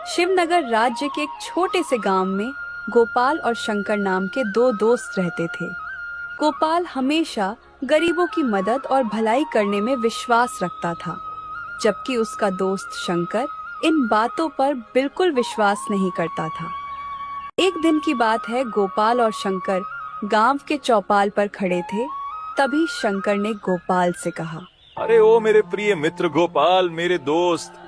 शिवनगर राज्य के एक छोटे से गांव में गोपाल और शंकर नाम के दो दोस्त रहते थे। गोपाल हमेशा गरीबों की मदद और भलाई करने में विश्वास रखता था, जबकि उसका दोस्त शंकर इन बातों पर बिल्कुल विश्वास नहीं करता था। एक दिन की बात है, गोपाल और शंकर गांव के चौपाल पर खड़े थे। तभी शंकर ने गोपाल से कहा, अरे ओ मेरे प्रिय मित्र गोपाल, मेरे दोस्त,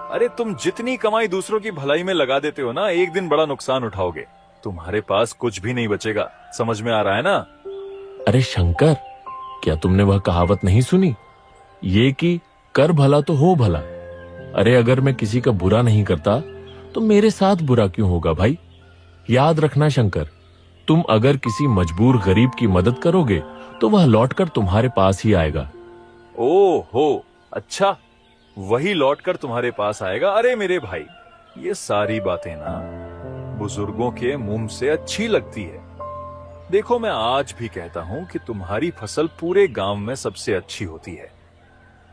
अरे तुम जितनी कमाई दूसरों की भलाई में लगा देते हो ना, एक दिन बड़ा नुकसान उठाओगे। तुम्हारे पास कुछ भी नहीं बचेगा। समझ में आ रहा है ना? अरे शंकर, क्या तुमने वह कहावत नहीं सुनी, ये कि कर भला तो हो भला। अरे अगर मैं किसी का बुरा नहीं करता तो मेरे साथ बुरा क्यों होगा भाई। याद रखना शंकर, तुम अगर किसी मजबूर गरीब की मदद करोगे तो वह लौटकर तुम्हारे पास ही आएगा। ओ हो, अच्छा, वही लौटकर तुम्हारे पास आएगा। अरे मेरे भाई, ये सारी बातें ना बुजुर्गों के मुंह से अच्छी लगती है। देखो, मैं आज भी कहता हूं कि तुम्हारी फसल पूरे गांव में सबसे अच्छी होती है,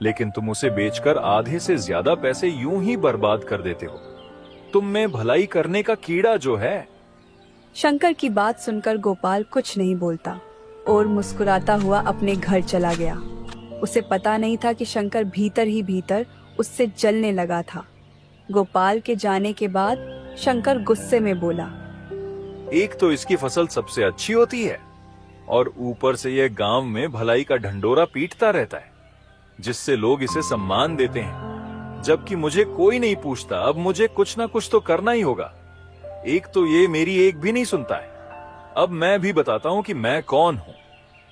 लेकिन तुम उसे बेचकर आधे से ज्यादा पैसे यूं ही बर्बाद कर देते हो। तुम में भलाई करने का कीड़ा जो है। शंकर की बात सुनकर गोपाल कुछ नहीं बोलता और मुस्कुराता हुआ अपने घर चला गया। उसे पता नहीं था कि शंकर भीतर ही भीतर उससे जलने लगा था। गोपाल के जाने के बाद शंकर गुस्से में बोला, एक तो इसकी फसल सबसे अच्छी होती है और ऊपर से यह गांव में भलाई का ढंडोरा पीटता रहता है, जिससे लोग इसे सम्मान देते हैं, जबकि मुझे कोई नहीं पूछता। अब मुझे कुछ ना कुछ तो करना ही होगा। एक तो ये मेरी एक भी नहीं सुनता है। अब मैं भी बताता हूँ कि मैं कौन हूँ।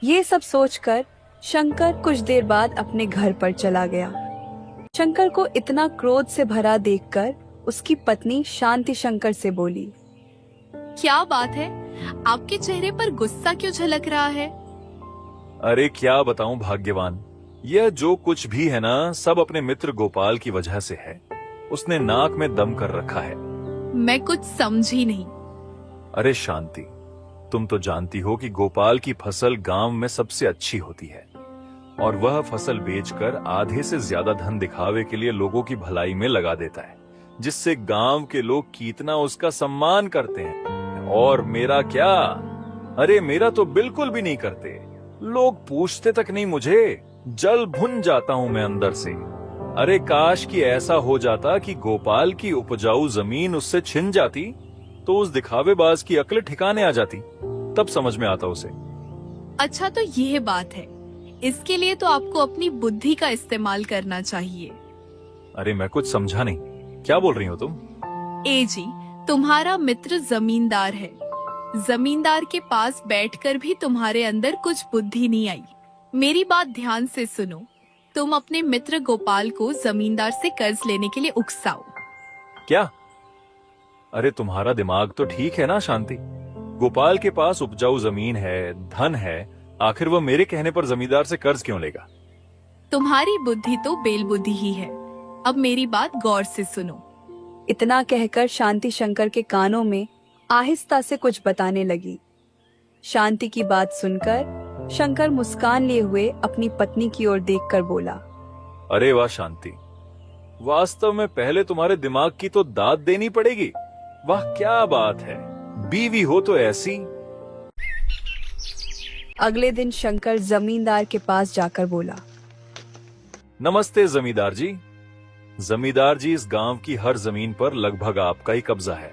ये सब सोचकर शंकर कुछ देर बाद अपने घर पर चला गया। शंकर को इतना क्रोध से भरा देखकर उसकी पत्नी शांति शंकर से बोली, क्या बात है, आपके चेहरे पर गुस्सा क्यों झलक रहा है? अरे क्या बताऊं भाग्यवान, यह जो कुछ भी है ना, सब अपने मित्र गोपाल की वजह से है। उसने नाक में दम कर रखा है। मैं कुछ समझी नहीं। अरे शांति, तुम तो जानती हो कि गोपाल की फसल गांव में सबसे अच्छी होती है और वह फसल बेचकर आधे से ज्यादा धन दिखावे के लिए लोगों की भलाई में लगा देता है, जिससे गांव के लोग कितना उसका सम्मान करते हैं। और मेरा क्या, अरे मेरा तो बिल्कुल भी नहीं करते। लोग पूछते तक नहीं मुझे, जल भुन जाता हूं मैं अंदर से। अरे काश कि ऐसा हो जाता कि गोपाल की उपजाऊ जमीन उससे छिन जाती, तो उस दिखावेबाज की अक्ल ठिकाने आ जाती, तब समझ में आता उसे। अच्छा, तो यह बात है। इसके लिए तो आपको अपनी बुद्धि का इस्तेमाल करना चाहिए। अरे मैं कुछ समझा नहीं, क्या बोल रही हो तुम? ए जी, तुम्हारा मित्र जमींदार है। जमींदार के पास बैठकर भी तुम्हारे अंदर कुछ बुद्धि नहीं आई। मेरी बात ध्यान से सुनो। तुम अपने मित्र गोपाल को जमींदार से कर्ज लेने के लिए उकसाओ। क्या? अरे तुम्हारा दिमाग तो ठीक है ना शांति? गोपाल के पास उपजाऊ जमीन है, धन है, आखिर वह मेरे कहने पर जमींदार से कर्ज क्यों लेगा? तुम्हारी बुद्धि तो बेलबुद्धि ही है। अब मेरी बात गौर से सुनो। इतना कहकर शांति शंकर के कानों में आहिस्ता से कुछ बताने लगी। शांति की बात सुनकर शंकर मुस्कान लिए हुए अपनी पत्नी की ओर देखकर बोला, अरे वाह शांति, वास्तव में पहले तुम्हारे दिमाग की तो दाद देनी पड़ेगी। वाह क्या बात है, बीवी हो तो ऐसी। अगले दिन शंकर जमींदार के पास जाकर बोला, नमस्ते जमींदार जी। जमींदार जी, इस गांव की हर जमीन पर लगभग आपका ही कब्जा है,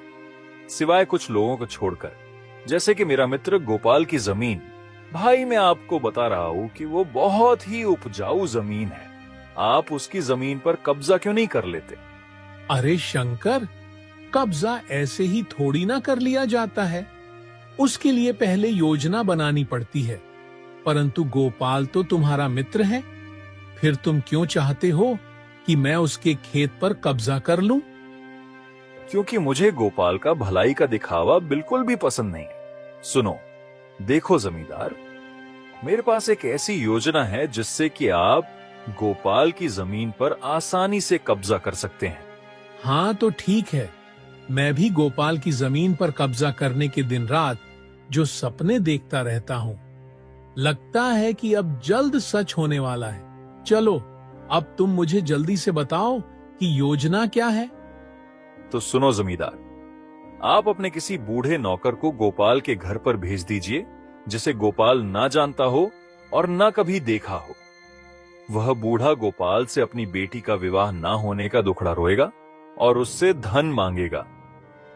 सिवाय कुछ लोगों को छोड़कर, जैसे कि मेरा मित्र गोपाल की जमीन। भाई मैं आपको बता रहा हूं कि वो बहुत ही उपजाऊ जमीन है। आप उसकी जमीन पर कब्जा क्यों नहीं कर लेते? अरे शंकर, कब्जा ऐसे ही थोड़ी ना कर लिया जाता है। उसके लिए पहले योजना बनानी पड़ती है। परंतु गोपाल तो तुम्हारा मित्र है, फिर तुम क्यों चाहते हो कि मैं उसके खेत पर कब्जा कर लूं? क्योंकि मुझे गोपाल का भलाई का दिखावा बिल्कुल भी पसंद नहीं है। सुनो, देखो जमींदार, मेरे पास एक ऐसी योजना है जिससे कि आप गोपाल की जमीन पर आसानी से कब्जा कर सकते हैं। हाँ तो ठीक है, मैं भी गोपाल की जमीन पर कब्जा करने के दिन रात जो सपने देखता रहता हूँ, लगता है कि अब जल्द सच होने वाला है। चलो, अब तुम मुझे जल्दी से बताओ कि योजना क्या है। तो सुनो जमींदार, आप अपने किसी बूढ़े नौकर को गोपाल के घर पर भेज दीजिए, जिसे गोपाल ना जानता हो और ना कभी देखा हो। वह बूढ़ा गोपाल से अपनी बेटी का विवाह ना होने का दुखड़ा रोएगा और उससे धन मांगेगा,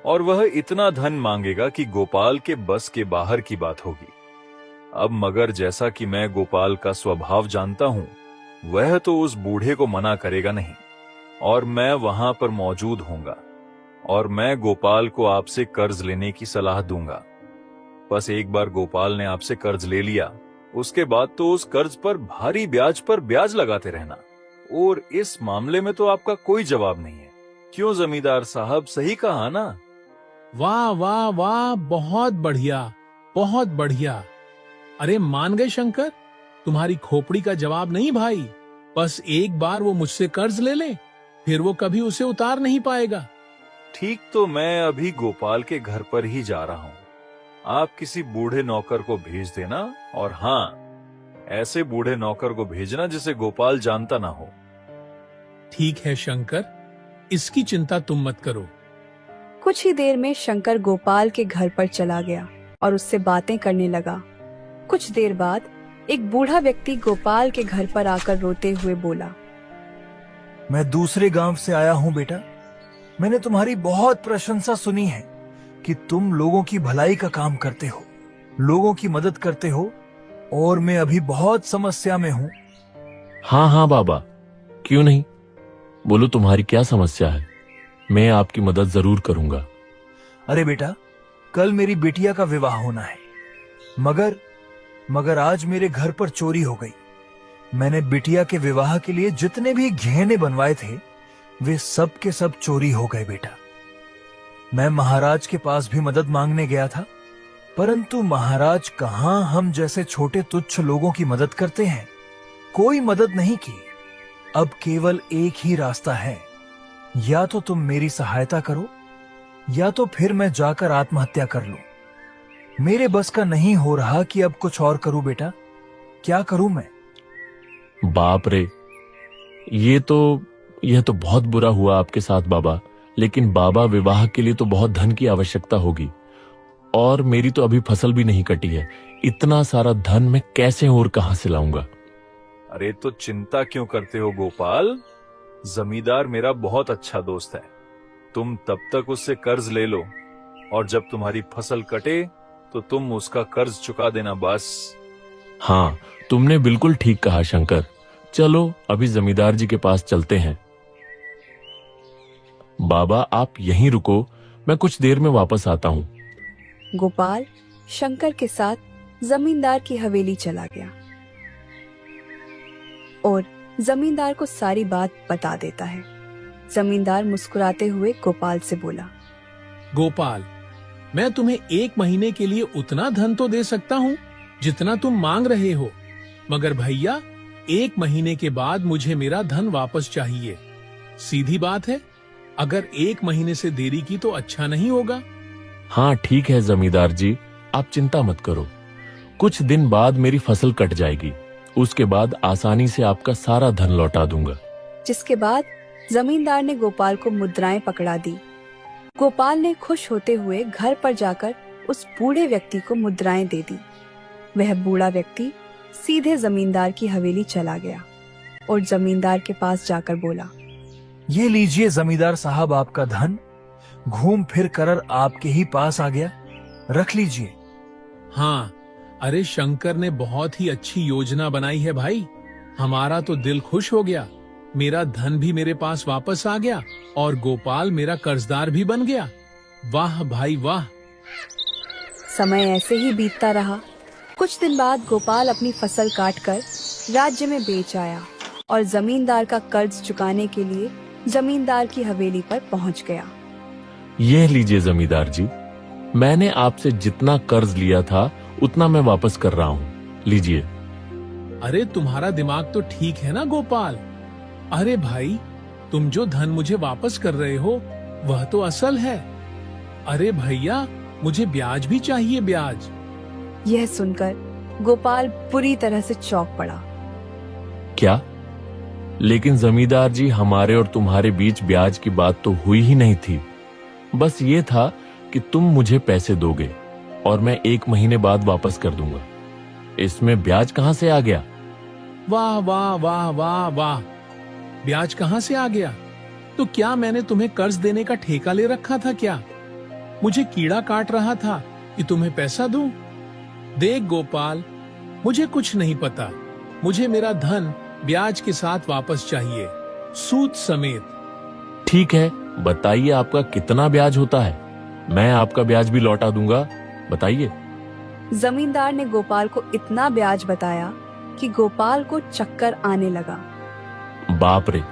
और वह इतना धन मांगेगा कि गोपाल के बस के बाहर की बात होगी। अब मगर जैसा कि मैं गोपाल का स्वभाव जानता हूं, वह तो उस बूढ़े को मना करेगा नहीं, और मैं वहां पर मौजूद होऊंगा, और मैं गोपाल को आपसे कर्ज लेने की सलाह दूंगा। बस एक बार गोपाल ने आपसे कर्ज ले लिया, उसके बाद तो उस कर्ज पर भारी ब्याज पर ब्याज लगाते रहना, और इस मामले में तो आपका कोई जवाब नहीं है। क्यों जमींदार साहब, सही कहा ना? वाह वाह वाह, बहुत बढ़िया, बहुत बढ़िया। अरे मान गए शंकर, तुम्हारी खोपड़ी का जवाब नहीं भाई। बस एक बार वो मुझसे कर्ज ले ले, फिर वो कभी उसे उतार नहीं पाएगा। ठीक, तो मैं अभी गोपाल के घर पर ही जा रहा हूँ। आप किसी बूढ़े नौकर को भेज देना, और हाँ, ऐसे बूढ़े नौकर को भेजना जिसे गोपाल जानता ना हो। ठीक है शंकर, इसकी चिंता तुम मत करो। कुछ ही देर में शंकर गोपाल के घर पर चला गया और उससे बातें करने लगा। कुछ देर बाद एक बूढ़ा व्यक्ति गोपाल के घर पर आकर रोते हुए बोला, मैं दूसरे गांव से आया हूं बेटा। मैंने तुम्हारी बहुत प्रशंसा सुनी है कि तुम लोगों की भलाई का काम करते हो, लोगों की मदद करते हो, और मैं अभी बहुत समस्या में हूं। हाँ हाँ बाबा, क्यों नहीं, बोलो तुम्हारी क्या समस्या है, मैं आपकी मदद जरूर करूंगा। अरे बेटा, कल मेरी बिटिया का विवाह होना है, मगर आज मेरे घर पर चोरी हो गई। मैंने बिटिया के विवाह के लिए जितने भी गहने बनवाए थे, वे सब के सब चोरी हो गए बेटा। मैं महाराज के पास भी मदद मांगने गया था, परंतु महाराज कहां हम जैसे छोटे तुच्छ लोगों की मदद करते हैं। कोई मदद नहीं की। अब केवल एक ही रास्ता है, या तो तुम मेरी सहायता करो, या तो फिर मैं जाकर आत्महत्या कर लूं। मेरे बस का नहीं हो रहा कि अब कुछ और करूं बेटा। क्या करूं मैं? बाप रे, यह तो बहुत बुरा हुआ आपके साथ बाबा। लेकिन बाबा, विवाह के लिए तो बहुत धन की आवश्यकता होगी, और मेरी तो अभी फसल भी नहीं कटी है। इतना सारा धन मैं कैसे और कहां से लाऊंगा? अरे तो चिंता क्यों करते हो गोपाल? जमींदार मेरा बहुत अच्छा दोस्त है। तुम तब तक उससे कर्ज ले लो, और जब तुम्हारी फसल कटे तो तुम उसका कर्ज चुका देना बस। हाँ, तुमने बिल्कुल ठीक कहा शंकर। चलो अभी जमींदार जी के पास चलते हैं। बाबा, आप यहीं रुको, मैं कुछ देर में वापस आता हूँ। गोपाल शंकर के साथ जमींदार की हवेली चला गया और जमींदार को सारी बात बता देता है। जमींदार मुस्कुराते हुए गोपाल से बोला, गोपाल, मैं तुम्हें 1 महीने के लिए उतना धन तो दे सकता हूँ जितना तुम मांग रहे हो, मगर भैया 1 महीने के बाद मुझे मेरा धन वापस चाहिए। सीधी बात है, अगर 1 महीने से देरी की तो अच्छा नहीं होगा। हाँ ठीक है जमींदार जी, आप चिंता मत करो। कुछ दिन बाद मेरी फसल कट जाएगी, उसके बाद आसानी से आपका सारा धन लौटा दूंगा। जिसके बाद जमींदार ने गोपाल को मुद्राएं पकड़ा दी। गोपाल ने खुश होते हुए घर पर जाकर उस बूढ़े व्यक्ति को मुद्राएं दे दी। वह बूढ़ा व्यक्ति सीधे जमींदार की हवेली चला गया और जमींदार के पास जाकर बोला, ये लीजिए जमींदार साहब आपका धन, घूम फिर कर आपके ही पास आ गया, रख लीजिए। हाँ, अरे शंकर ने बहुत ही अच्छी योजना बनाई है भाई। हमारा तो दिल खुश हो गया। मेरा धन भी मेरे पास वापस आ गया और गोपाल मेरा कर्जदार भी बन गया। वाह भाई वाह। समय ऐसे ही बीतता रहा। कुछ दिन बाद गोपाल अपनी फसल काटकर राज्य में बेच आया और जमींदार का कर्ज चुकाने के लिए जमींदार की हवेली पर पहुंच गया। यह लीजिए जमींदार जी, मैंने आपसे जितना कर्ज लिया था उतना मैं वापस कर रहा हूँ, लीजिए। अरे तुम्हारा दिमाग तो ठीक है ना गोपाल। अरे भाई, तुम जो धन मुझे वापस कर रहे हो वह तो असल है। अरे भैया, मुझे ब्याज भी चाहिए, ब्याज। यह सुनकर गोपाल बुरी तरह से चौंक पड़ा। क्या? लेकिन जमींदार जी, हमारे और तुम्हारे बीच ब्याज की बात तो हुई ही नहीं थी। बस ये था कि तुम मुझे पैसे दोगे और मैं 1 महीने बाद वापस कर दूंगा। इसमें ब्याज कहां से आ गया? वाह वाह वाह वाह वाह, ब्याज कहां से आ गया? तो क्या मैंने तुम्हें कर्ज देने का ठेका ले रखा था क्या? मुझे कीड़ा काट रहा था कि तुम्हें पैसा दूं? देख गोपाल, मुझे कुछ नहीं पता, मुझे मेरा धन ब्याज के साथ वापस चाहिए, सूद समेत। ठीक है, बताइए आपका कितना ब्याज होता है, मैं आपका ब्याज भी लौटा दूंगा, बताइए। जमींदार ने गोपाल को इतना ब्याज बताया कि गोपाल को चक्कर आने लगा। बाप रे,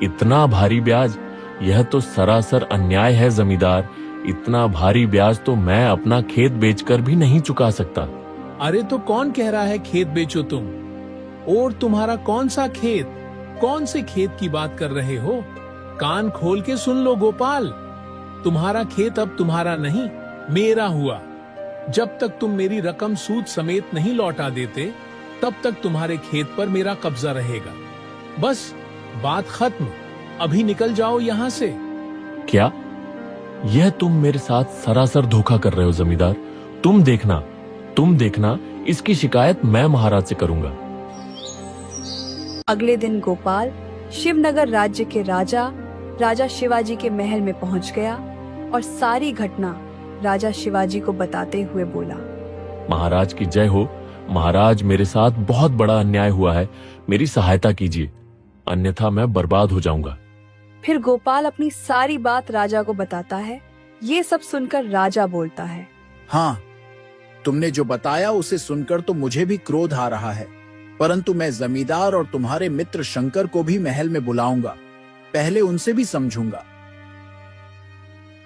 इतना भारी ब्याज, यह तो सरासर अन्याय है जमींदार। इतना भारी ब्याज तो मैं अपना खेत बेचकर भी नहीं चुका सकता। अरे तो कौन कह रहा है खेत बेचो तुम? और तुम्हारा कौन सा खेत? कौन से खेत की बात कर रहे हो? कान खोल के सुन लो गोपाल, तुम्हारा खेत अब तुम्हारा नहीं, मेरा हुआ। जब तक तुम मेरी रकम सूद समेत नहीं लौटा देते, तब तक तुम्हारे खेत पर मेरा कब्जा रहेगा। बस बात खत्म, अभी निकल जाओ यहाँ से। क्या? यह तुम मेरे साथ सरासर धोखा कर रहे हो जमींदार। तुम देखना, इसकी शिकायत मैं महाराज से करूंगा। अगले दिन गोपाल शिवनगर राज्य के राजा शिवाजी के महल में पहुंच गया और सारी घटना राजा शिवाजी को बताते हुए बोला। महाराज की जय हो। महाराज, मेरे साथ बहुत बड़ा अन्याय हुआ है, मेरी सहायता कीजिए, अन्यथा मैं बर्बाद हो जाऊंगा। फिर गोपाल अपनी सारी बात राजा को बताता है। ये सब सुनकर राजा बोलता है, हाँ, तुमने जो बताया उसे सुनकर तो मुझे भी क्रोध आ रहा है, परंतु मैं जमींदार और तुम्हारे मित्र शंकर को भी महल में बुलाऊंगा, पहले उनसे भी समझूंगा।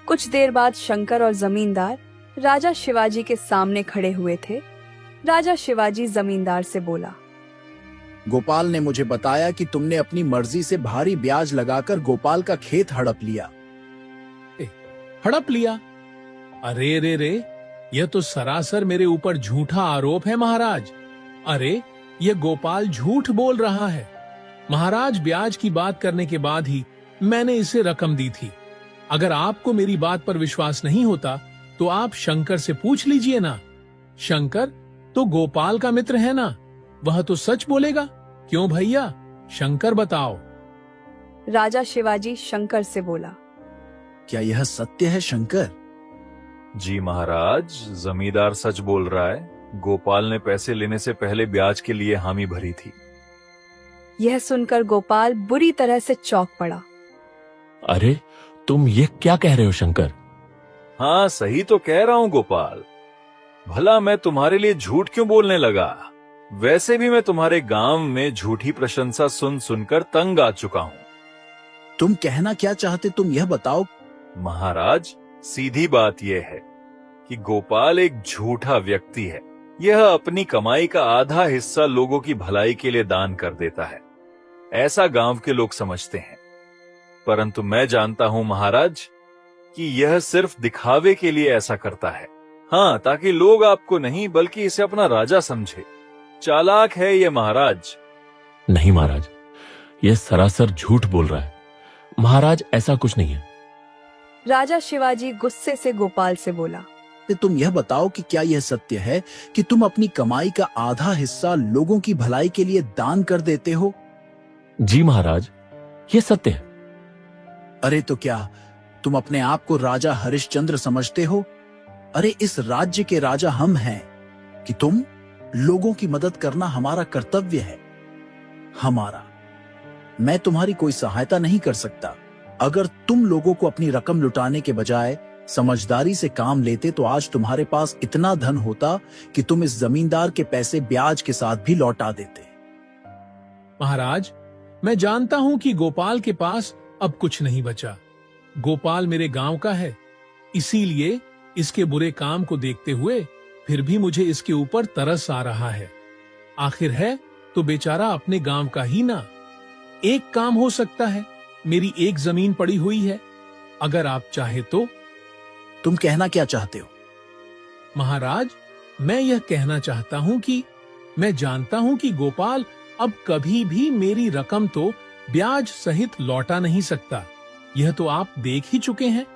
कुछ देर बाद शंकर और जमींदार राजा शिवाजी के सामने खड़े हुए थे। राजा शिवाजी जमींदार से बोला, गोपाल ने मुझे बताया कि तुमने अपनी मर्जी से भारी ब्याज लगाकर गोपाल का खेत हड़प लिया। हड़प लिया? अरे रे रे, यह तो सरासर मेरे ऊपर झूठा आरोप है महाराज। अरे यह गोपाल झूठ बोल रहा है। महाराज, ब्याज की बात करने के बाद ही मैंने इसे रकम दी थी। अगर आपको मेरी बात पर विश्वास नहीं होता तो आप शंकर से पूछ लीजिए ना। शंकर तो गोपाल का मित्र है ना, वह तो सच बोलेगा। क्यों भैया, शंकर बताओ। राजा शिवाजी शंकर से बोला, क्या यह सत्य है शंकर? जी महाराज, जमींदार सच बोल रहा है। गोपाल ने पैसे लेने से पहले ब्याज के लिए हामी भरी थी। यह सुनकर गोपाल बुरी तरह से चौंक पड़ा। अरे तुम ये क्या कह रहे हो शंकर? हाँ, सही तो कह रहा हूँ गोपाल। भला मैं तुम्हारे लिए झूठ क्यों बोलने लगा? वैसे भी मैं तुम्हारे गांव में झूठी प्रशंसा सुन सुनकर तंग आ चुका हूँ। तुम कहना क्या चाहते, तुम यह बताओ। महाराज, सीधी बात यह है कि गोपाल एक झूठा व्यक्ति है। यह अपनी कमाई का आधा हिस्सा लोगों की भलाई के लिए दान कर देता है, ऐसा गांव के लोग समझते हैं। परंतु मैं जानता हूं महाराज कि यह सिर्फ दिखावे के लिए ऐसा करता है। हाँ, ताकि लोग आपको नहीं बल्कि इसे अपना राजा समझे। चालाक है ये महाराज। नहीं महाराज, यह सरासर झूठ बोल रहा है। महाराज, ऐसा कुछ नहीं है। राजा शिवाजी गुस्से से गोपाल से बोला, तुम यह बताओ कि क्या यह सत्य है कि तुम अपनी कमाई का आधा हिस्सा लोगों की भलाई के लिए दान कर देते हो? जी महाराज, यह सत्य है। अरे तो क्या तुम अपने आप को राजा हरिश्चंद्र समझते हो? अरे इस राज्य के राजा हम हैं कि तुम लोगों की मदद करना हमारा कर्तव्य है। हमारा, मैं तुम्हारी कोई सहायता नहीं कर सकता। अगर तुम लोगों को अपनी रकम लुटाने के बजाय समझदारी से काम लेते तो आज तुम्हारे पास इतना धन होता कि तुम इस जमींदार के पैसे ब्याज के साथ भी लौटा देते। महाराज, मैं जानता हूं कि गोपाल के पास अब कुछ नहीं बचा। गोपाल मेरे गांव का है, इसीलिए इसके बुरे काम को देखते हुए फिर भी मुझे इसके ऊपर तरस आ रहा है। आखिर है तो बेचारा अपने गांव का ही ना। एक काम हो सकता है, मेरी एक जमीन पड़ी हुई है, अगर आप चाहे तो। तुम कहना क्या चाहते हो? महाराज, मैं यह कहना चाहता हूं कि मैं जानता हूं कि गोपाल अब कभी भी मेरी रकम तो ब्याज सहित लौटा नहीं सकता। यह तो आप देख ही चुके हैं।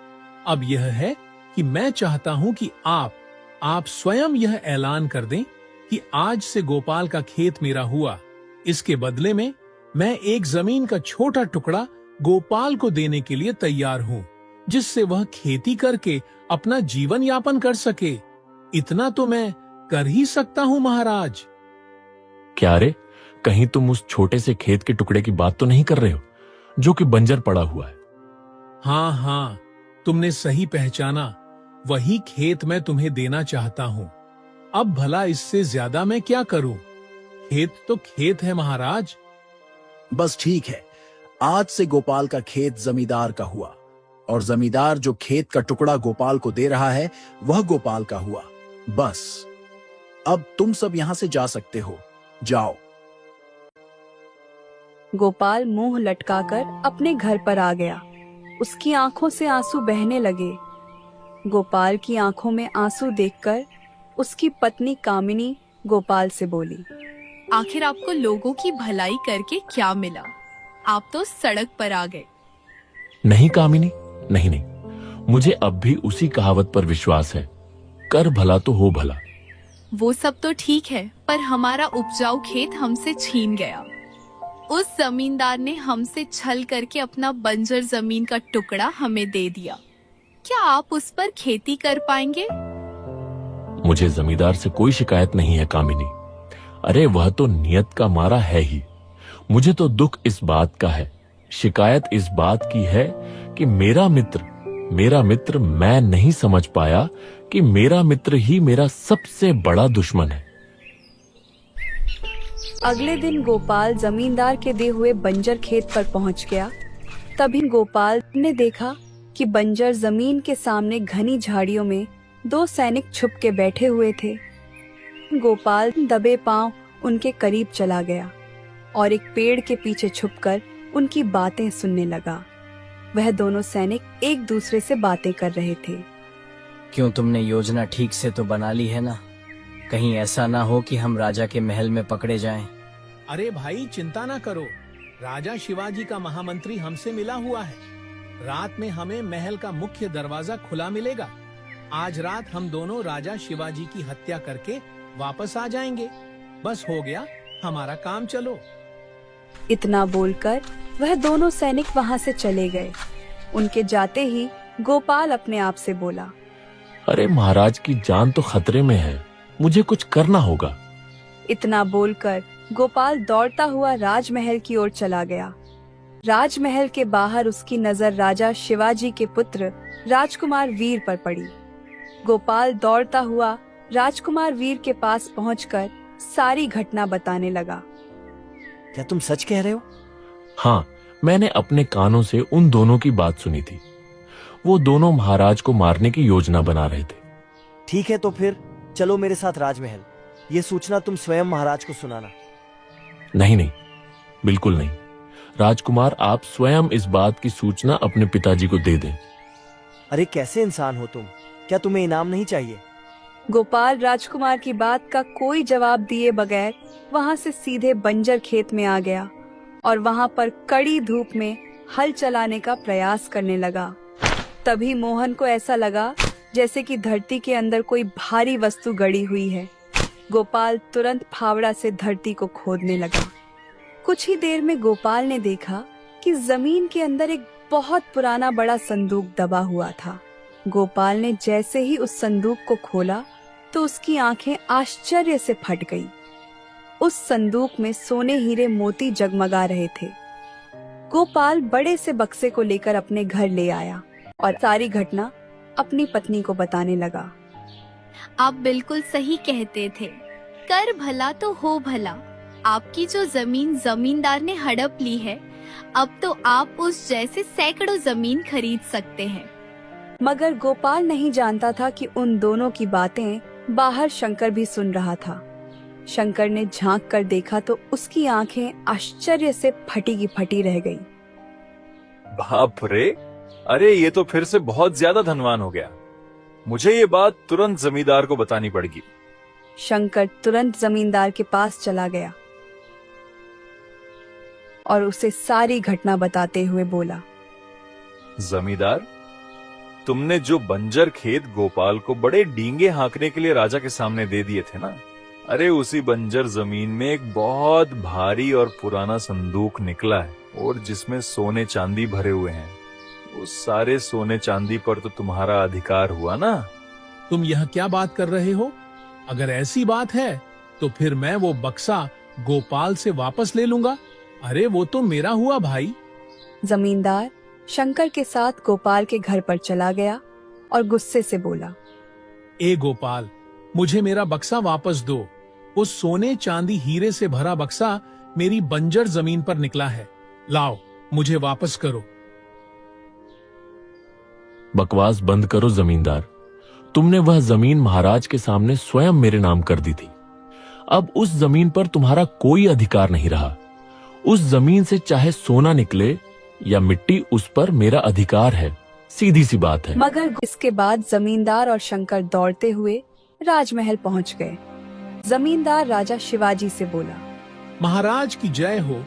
अब यह है कि मैं चाहता हूं कि आप स्वयं यह ऐलान कर दें कि आज से गोपाल का खेत मेरा हुआ। इसके बदले में मैं एक जमीन का छोटा टुकड़ा गोपाल को देने के लिए तैयार हूं, जिससे वह खेती करके अपना जीवन यापन कर सके। इतना तो मैं कर ही सकता हूं महाराज। क्या रे, कहीं तुम उस छोटे से खेत के टुकड़े की बात तो नहीं कर रहे हो जो कि बंजर पड़ा हुआ है? हाँ हाँ, तुमने सही पहचाना। वही खेत मैं तुम्हें देना चाहता हूँ। अब भला इससे ज्यादा मैं क्या करूं? खेत तो खेत है महाराज। बस ठीक है, आज से गोपाल का खेत जमींदार का हुआ, और जमींदार जो खेत का टुकड़ा गोपाल को दे रहा है वह गोपाल का हुआ। बस अब तुम सब यहां से जा सकते हो, जाओ। गोपाल मुंह लटकाकर अपने घर पर आ गया। उसकी आंखों से आंसू बहने लगे। गोपाल की आंखों में आंसू देखकर उसकी पत्नी कामिनी गोपाल से बोली, आखिर आपको लोगों की भलाई करके क्या मिला? आप तो सड़क पर आ गए। नहीं कामिनी, नहीं नहीं, मुझे अब भी उसी कहावत पर विश्वास है, कर भला तो हो भला। वो सब तो ठीक है, पर हमारा उपजाऊ खेत हमसे छीन गया। उस जमींदार ने हमसे छल करके अपना बंजर जमीन का टुकड़ा हमें दे दिया। क्या आप उस पर खेती कर पाएंगे? मुझे जमींदार से कोई शिकायत नहीं है कामिनी। अरे वह तो नियत का मारा है ही। मुझे तो दुख इस बात का है, शिकायत इस बात की है कि मेरा मित्र मैं नहीं समझ पाया कि मेरा मित्र ही मेरा सबसे बड़ा दुश्मन है। अगले दिन गोपाल जमींदार के दिए हुए बंजर खेत पर पहुंच गया। तभी गोपाल ने देखा कि बंजर जमीन के सामने घनी झाड़ियों में 2 सैनिक छुप के बैठे हुए थे। गोपाल दबे पांव उनके करीब चला गया और एक पेड़ के पीछे छुपकर उनकी बातें सुनने लगा। वह दोनों सैनिक एक दूसरे से बातें कर रहे थे। क्यों, तुमने योजना ठीक से तो बना ली है ना? कहीं ऐसा ना हो कि हम राजा के महल में पकड़े जाएं। अरे भाई, चिंता ना करो, राजा शिवाजी का महामंत्री हमसे मिला हुआ है। रात में हमें महल का मुख्य दरवाजा खुला मिलेगा। आज रात हम दोनों राजा शिवाजी की हत्या करके वापस आ जाएंगे। बस हो गया हमारा काम, चलो। इतना बोलकर वह दोनों सैनिक वहां से चले गए। उनके जाते ही गोपाल अपने आप से बोला, अरे महाराज की जान तो खतरे में है, मुझे कुछ करना होगा। इतना बोलकर गोपाल दौड़ता हुआ राजमहल की ओर चला गया। राजमहल के बाहर उसकी नजर राजा शिवाजी के पुत्र राजकुमार वीर पर पड़ी। गोपाल दौड़ता हुआ राजकुमार वीर के पास पहुंचकर सारी घटना बताने लगा। क्या तुम सच कह रहे हो? हाँ, मैंने अपने कानों से उन दोनों की बात सुनी थी। वो दोनों महाराज को मारने की योजना बना रहे थे। ठीक है, तो फिर चलो मेरे साथ राजमहल। ये सूचना तुम स्वयं महाराज को सुनाना। नहीं नहीं, बिल्कुल नहीं। राजकुमार, आप स्वयं इस बात की सूचना अपने पिताजी को दे दें। अरे कैसे इंसान हो तुम? क्या तुम्हें इनाम नहीं चाहिए? गोपाल राजकुमार की बात का कोई जवाब दिए बगैर वहां से सीधे बंजर खेत में आ गया और वहां पर कड़ी धूप में हल चलाने का प्रयास करने लगा। तभी मोहन को ऐसा लगा जैसे कि धरती के अंदर कोई भारी वस्तु गड़ी हुई है। गोपाल तुरंत फावड़ा से धरती को खोदने लगा। कुछ ही देर में गोपाल ने देखा कि जमीन के अंदर एक बहुत पुराना बड़ा संदूक दबा हुआ था। गोपाल ने जैसे ही उस संदूक को खोला तो उसकी आंखें आश्चर्य से फट गईं। उस संदूक में सोने हीरे मोती जगमगा रहे थे। गोपाल बड़े से बक्से को लेकर अपने घर ले आया और सारी घटना अपनी पत्नी को बताने लगा। आप बिल्कुल सही कहते थे, कर भला तो हो भला। आपकी जो जमीन जमींदार ने हड़प ली है, अब तो आप उस जैसे सैकड़ों जमीन खरीद सकते हैं। मगर गोपाल नहीं जानता था कि उन दोनों की बातें बाहर शंकर भी सुन रहा था। शंकर ने झांक कर देखा तो उसकी आंखें आश्चर्य से फटी की फटी रह गईं। बाप रे, अरे ये तो फिर से बहुत ज्यादा धनवान हो गया। मुझे ये बात तुरंत जमींदार को बतानी पड़ेगी। शंकर तुरंत जमींदार के पास चला गया और उसे सारी घटना बताते हुए बोला, जमींदार, तुमने जो बंजर खेत गोपाल को बड़े डींगे हाँकने के लिए राजा के सामने दे दिए थे ना, अरे उसी बंजर जमीन में एक बहुत भारी और पुराना संदूक निकला है, और जिसमें सोने चांदी भरे हुए हैं। उस सारे सोने चांदी पर तो तुम्हारा अधिकार हुआ ना। तुम यह क्या बात कर रहे हो? अगर ऐसी बात है तो फिर मैं वो बक्सा गोपाल से वापस ले लूंगा। अरे वो तो मेरा हुआ भाई। जमींदार शंकर के साथ गोपाल के घर पर चला गया और गुस्से से बोला, ए गोपाल, मुझे मेरा बक्सा वापस दो। वो सोने चांदी हीरे से भरा बक्सा मेरी बंजर जमीन पर निकला है। लाओ, मुझे वापस करो। बकवास बंद करो जमींदार। तुमने वह जमीन महाराज के सामने स्वयं मेरे नाम कर दी थी। अब उस जमीन पर तुम्हारा कोई अधिकार नहीं रहा। उस जमीन से चाहे सोना निकले या मिट्टी, उस पर मेरा अधिकार है। सीधी सी बात है। मगर इसके बाद जमींदार और शंकर दौड़ते हुए राजमहल पहुंच गए। जमींदार राजा शिवाजी से बोला, महाराज की जय हो।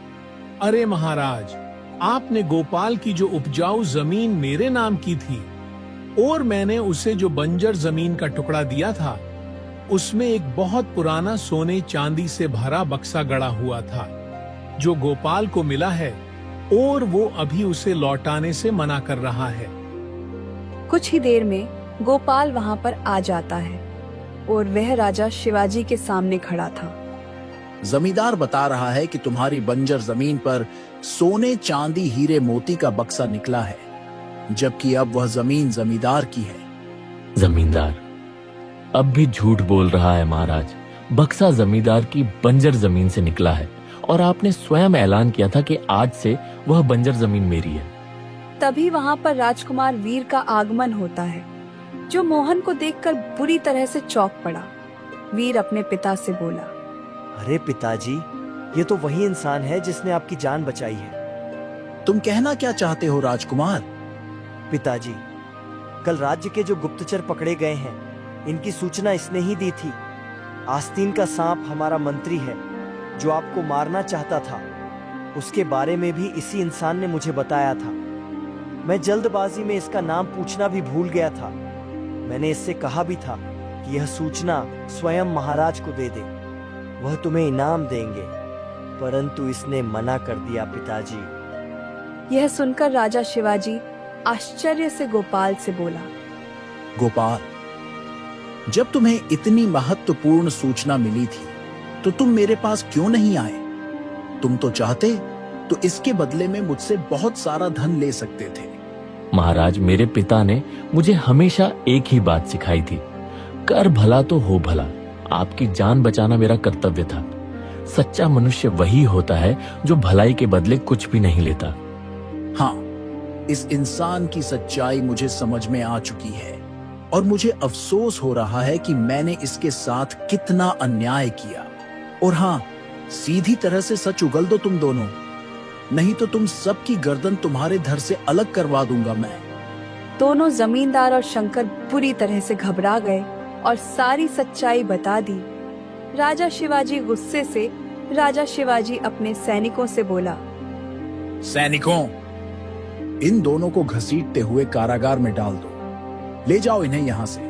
अरे महाराज, आपने गोपाल की जो उपजाऊ जमीन मेरे नाम की थी और मैंने उसे जो बंजर जमीन का टुकड़ा दिया था, उसमें एक बहुत पुराना सोने चांदी से भरा बक्सा गड़ा हुआ था जो गोपाल को मिला है, और वो अभी उसे लौटाने से मना कर रहा है। कुछ ही देर में गोपाल वहां पर आ जाता है और वह राजा शिवाजी के सामने खड़ा था। जमींदार बता रहा है कि तुम्हारी बंजर जमीन पर सोने चांदी हीरे मोती का बक्सा निकला है, जबकि अब वह जमीन जमींदार की है। जमींदार अब भी झूठ बोल रहा है महाराज। बक्सा जमींदार की बंजर जमीन से निकला है और आपने स्वयं ऐलान किया था कि आज से वह बंजर जमीन मेरी है। तभी वहां पर राजकुमार वीर का आगमन होता है, जो मोहन को देखकर बुरी तरह से चौंक पड़ा। वीर अपने पिता से बोला, अरे पिताजी, ये तो वही इंसान है जिसने आपकी जान बचाई है। तुम कहना क्या चाहते हो राजकुमार? पिताजी, कल राज्य के जो गुप्तचर पकड़े गए हैं, इनकी सूचना इसने ही दी थी। आस्तीन का सांप हमारा मंत्री है, जो आपको मारना चाहता था। उसके बारे में भी इसी इंसान ने मुझे बताया था। मैं जल्दबाजी में इसका नाम पूछना भी भूल गया था। मैंने इससे कहा भी था कि यह सूचना स्वयं महाराज को दे दे, वह तुम्हें इनाम देंगे, परंतु इसने मना कर दिया पिताजी। यह सुनकर राजा शिवाजी आश्चर्य से गोपाल से बोला, गोपाल, जब तुम्हें इतनी महत्वपूर्ण सूचना मिली थी तो तुम मेरे पास क्यों नहीं आए? तुम तो चाहते तो इसके बदले में मुझसे बहुत सारा धन ले सकते थे। महाराज, मेरे पिता ने मुझे हमेशा एक ही बात सिखाई थी, कर भला तो हो भला। आपकी जान बचाना मेरा कर्तव्य था। सच्चा मनुष्य वही होता है जो भलाई के बदले कुछ भी नहीं लेता। हाँ, इस इंसान की सच्चाई मुझे समझ में आ चुकी है और मुझे अफसोस हो रहा है कि मैंने इसके साथ कितना अन्याय किया। और हाँ, सीधी तरह से सच उगल दो तुम दोनों, नहीं तो तुम सबकी गर्दन तुम्हारे धड़ से अलग करवा दूंगा मैं। दोनों जमींदार और शंकर बुरी तरह से घबरा गए और सारी सच्चाई बता दी। राजा शिवाजी गुस्से से अपने सैनिकों से बोला, सैनिकों, इन दोनों को घसीटते हुए कारागार में डाल दो। ले जाओ इन्हें यहां से।